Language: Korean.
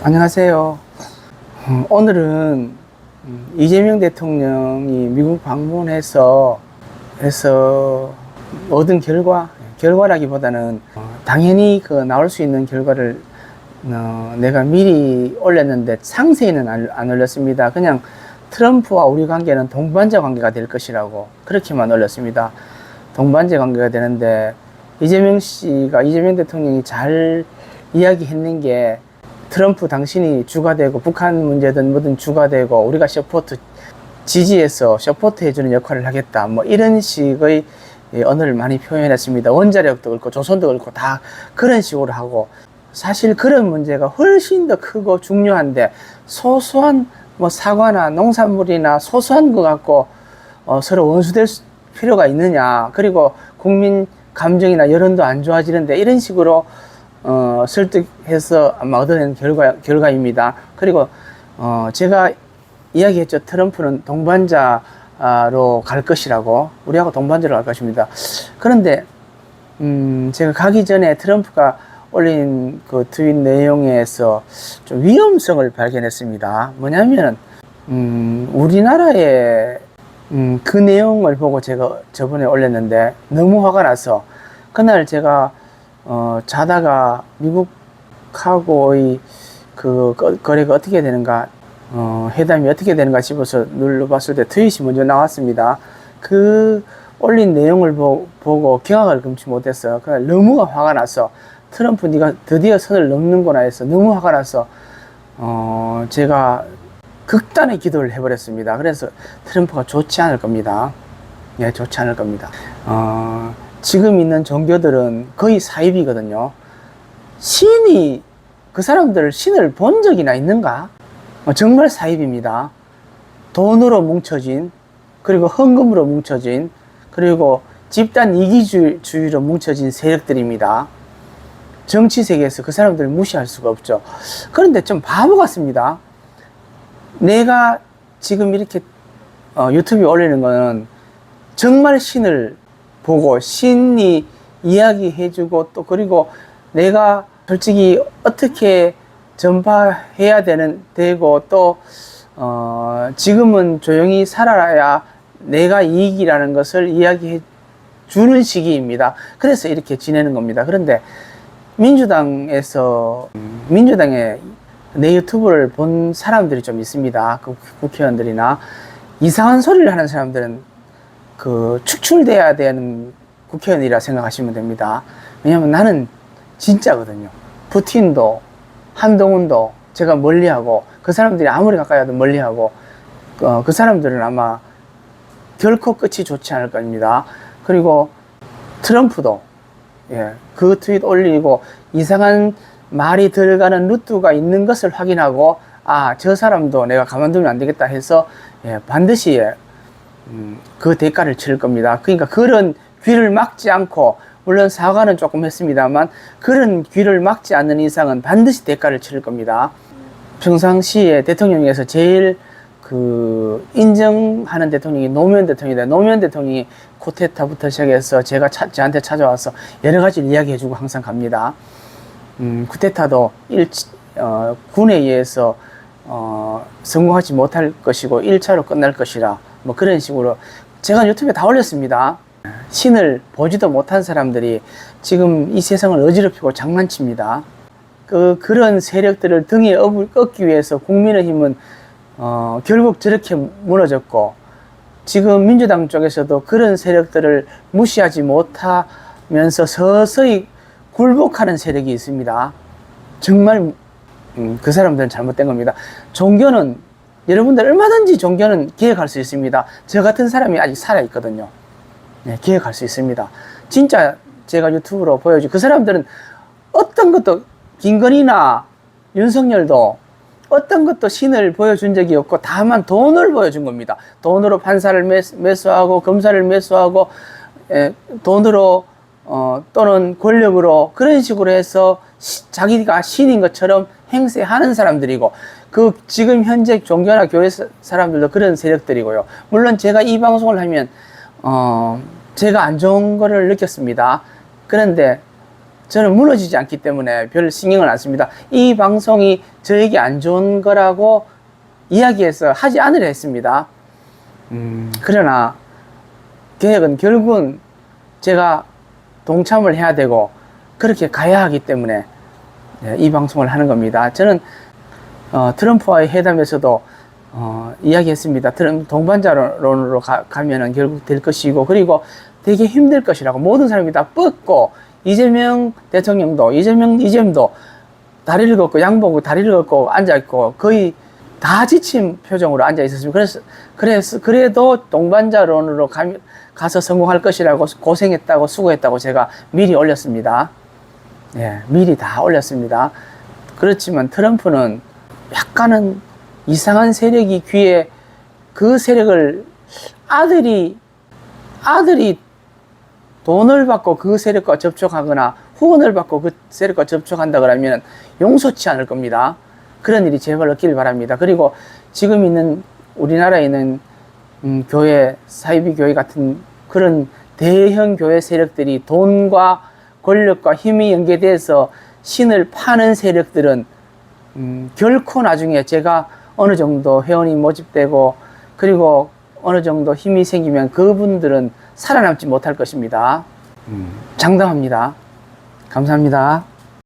안녕하세요. 오늘은 이재명 대통령이 미국 방문해서 얻은 결과라기보다는 당연히 나올 수 있는 결과를 내가 미리 올렸는데 상세히는 안 올렸습니다. 그냥 트럼프와 우리 관계는 동반자 관계가 될 것이라고 그렇게만 올렸습니다. 동반자 관계가 되는데 이재명 대통령이 잘 이야기했는 게 트럼프 당신이 주가 되고 북한 문제든 뭐든 주가 되고 우리가 지지해서 서포트 해주는 역할을 하겠다, 뭐 이런 식의 언어를 많이 표현했습니다. 원자력도 그렇고 조선도 그렇고 다 그런 식으로 하고, 사실 그런 문제가 훨씬 더 크고 중요한데 소소한 뭐 사과나 농산물이나 소소한 거 갖고 서로 원수될 필요가 있느냐, 그리고 국민 감정이나 여론도 안 좋아지는데 이런 식으로 설득해서 아마 얻어낸 결과입니다. 그리고 제가 이야기했죠. 트럼프는 동반자로 갈 것이라고, 우리하고 동반자로 갈 것입니다. 그런데 제가 가기 전에 트럼프가 올린 그 트윗 내용에서 좀 위험성을 발견했습니다. 뭐냐면 우리나라의 그 내용을 보고 제가 저번에 올렸는데 너무 화가 나서, 그날 제가 자다가 미국하고의 그 거래가 어떻게 되는가, 회담이 어떻게 되는가 싶어서 눌러봤을 때 트윗이 먼저 나왔습니다. 그 올린 내용을 보고 경악을 금치 못했어요. 그날 너무 화가 나서, 트럼프 네가 드디어 선을 넘는구나 해서 너무 화가 나서 제가 극단의 기도를 해버렸습니다. 그래서 트럼프가 좋지 않을 겁니다. 예, 좋지 않을 겁니다. 지금 있는 종교들은 거의 사입이거든요. 그 사람들 신을 본 적이나 있는가? 정말 사입입니다. 돈으로 뭉쳐진, 그리고 헌금으로 뭉쳐진, 그리고 집단 이기주의로 뭉쳐진 세력들입니다. 정치 세계에서 그 사람들을 무시할 수가 없죠. 그런데 좀 바보 같습니다. 내가 지금 이렇게 유튜브에 올리는 거는 정말 신을 보고 신이 이야기해주고, 또 그리고 내가 솔직히 어떻게 전파해야 되고, 또 지금은 조용히 살아야 내가 이익이라는 것을 이야기해 주는 시기입니다. 그래서 이렇게 지내는 겁니다. 그런데 민주당의 내 유튜브를 본 사람들이 좀 있습니다. 그 국회의원들이나 이상한 소리를 하는 사람들은 축출돼야 되는 국회의원이라 생각하시면 됩니다. 왜냐면 나는 진짜거든요. 푸틴도 한동훈도 제가 멀리하고, 그 사람들이 아무리 가까이 와도 멀리하고, 그 사람들은 아마 결코 끝이 좋지 않을 겁니다. 그리고 트럼프도 그 트윗 올리고 이상한 말이 들어가는 루트가 있는 것을 확인하고, 저 사람도 내가 가만두면 안 되겠다 해서 반드시 그 대가를 치를 겁니다. 그러니까 그런 귀를 막지 않고, 물론 사과는 조금 했습니다만 그런 귀를 막지 않는 이상은 반드시 대가를 치를 겁니다. 평상시에 대통령에서 제일 인정하는 대통령이 노무현 대통령이다. 노무현 대통령이 쿠데타부터 시작해서 저한테 찾아와서 여러 가지를 이야기해주고 항상 갑니다. 쿠데타도 군에 의해서 성공하지 못할 것이고 1차로 끝날 것이라, 뭐 그런 식으로 제가 유튜브에 다 올렸습니다. 신을 보지도 못한 사람들이 지금 이 세상을 어지럽히고 장난칩니다. 그런 세력들을 등에 업기 위해서 국민의힘은 결국 저렇게 무너졌고, 지금 민주당 쪽에서도 그런 세력들을 무시하지 못하면서 서서히 굴복하는 세력이 있습니다. 정말 그 사람들은 잘못된 겁니다. 종교는, 여러분들 얼마든지 종교는 개혁할 수 있습니다. 저 같은 사람이 아직 살아있거든요. 개혁할 수 있습니다. 진짜 제가 유튜브로 보여준 그 사람들은 어떤 것도, 김건희나 윤석열도 어떤 것도 신을 보여준 적이 없고 다만 돈을 보여준 겁니다. 돈으로 판사를 매수하고 검사를 매수하고 돈으로 또는 권력으로 그런 식으로 해서 자기가 신인 것처럼 행세하는 사람들이고, 지금 현재 종교나 교회 사람들도 그런 세력들이고요. 물론 제가 이 방송을 하면 제가 안 좋은 거를 느꼈습니다. 그런데 저는 무너지지 않기 때문에 별 신경을 안 씁니다. 이 방송이 저에게 안 좋은 거라고 이야기해서 하지 않으려 했습니다. 그러나 계획은 결국은 제가 동참을 해야 되고 그렇게 가야 하기 때문에 이 방송을 하는 겁니다. 저는 트럼프와의 회담에서도 이야기했습니다. 동반자론으로 가면은 결국 될 것이고, 그리고 되게 힘들 것이라고. 모든 사람이 다 뻗고, 이재명 대통령도, 이재명도 다리를 걷고, 양보고 다리를 걷고 앉아있고, 거의 다 지친 표정으로 앉아있었습니다. 그래도 동반자론으로 가서 성공할 것이라고 고생했다고, 수고했다고 제가 미리 올렸습니다. 미리 다 올렸습니다. 그렇지만 트럼프는 약간은 이상한 세력이 귀에, 그 세력을 아들이 돈을 받고 그 세력과 접촉하거나 후원을 받고 그 세력과 접촉한다 그러면 용서치 않을 겁니다. 그런 일이 제발 없기를 바랍니다. 그리고 지금 있는 우리나라에 있는 교회, 사이비 교회 같은 그런 대형 교회 세력들이 돈과 권력과 힘이 연계돼서 신을 파는 세력들은 결코 나중에 제가 어느 정도 회원이 모집되고 그리고 어느 정도 힘이 생기면 그분들은 살아남지 못할 것입니다. 장담합니다. 감사합니다.